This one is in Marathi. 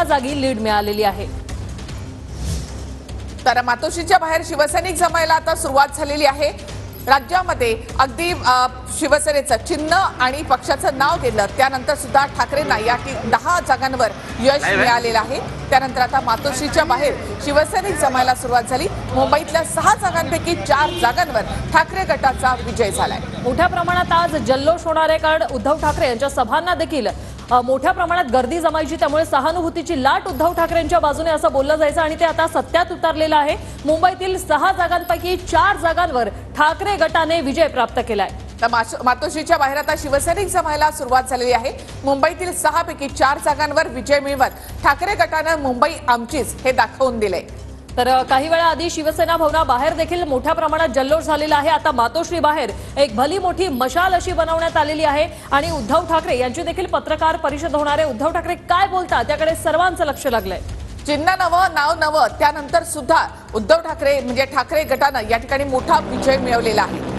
जागी लीड मिळालेली आहे। तर मातोश्रीच्या बाहेर शिवसैनिक जमायला आता सुरुवात झालेली आहे। राज्यामध्ये अगदी शिवसेनेचं चिन्ह आणि पक्षाचं नाव दिलं त्यानंतर सुद्धा ठाकरेंना या 10 जागांवर यश मिळालेलं आहे। त्यानंतर आता मातोश्रीच्या बाहेर शिवसैनिक जमायला सुरुवात झाली। मुंबईतल्या 6 जागांपैकी 4 जागांवर ठाकरे गटाचा विजय झालाय। मोठ्या प्रमाणात आज जल्लोष होणार आहे, कारण उद्धव ठाकरे यांच्या सभांना देखील मोठ्या प्रमाणात गर्दी जमायची, त्यामुळे सहानुभूतीची लाट उद्धव ठाकरेंच्या बाजूने असं बोललं जायचं आणि ते आता सत्यात उतरलेलं आहे। मुंबईतील 6 जागांपैकी 4 जागांवर ठाकरे गटाने विजय प्राप्त केलाय। मातोश्रीच्या बाहेर आता शिवसैनिक जमायला सुरुवात झालेली आहे। मुंबईतील 6 पैकी 4 जागांवर विजय मिळवत ठाकरे गटानं मुंबई आमचीच हे दाखवून दिले। तर काही वेळा आधी शिवसेना भवनाबाहेर देखील मोठ्या प्रमाणात जल्लोष झालेला आहे। आता मातोश्री बाहेर एक भली मोठी मशाल अशी बनवण्यात आलेली आहे आणि उद्धव ठाकरे यांची देखील पत्रकार परिषद होणार आहे। उद्धव ठाकरे काय बोलतात त्याकडे सर्वांचं लक्ष लागलंय। चिन्ह नवं नाव नवं त्यानंतर सुद्धा उद्धव ठाकरे म्हणजे ठाकरे गटानं या ठिकाणी मोठा विजय मिळवलेला आहे।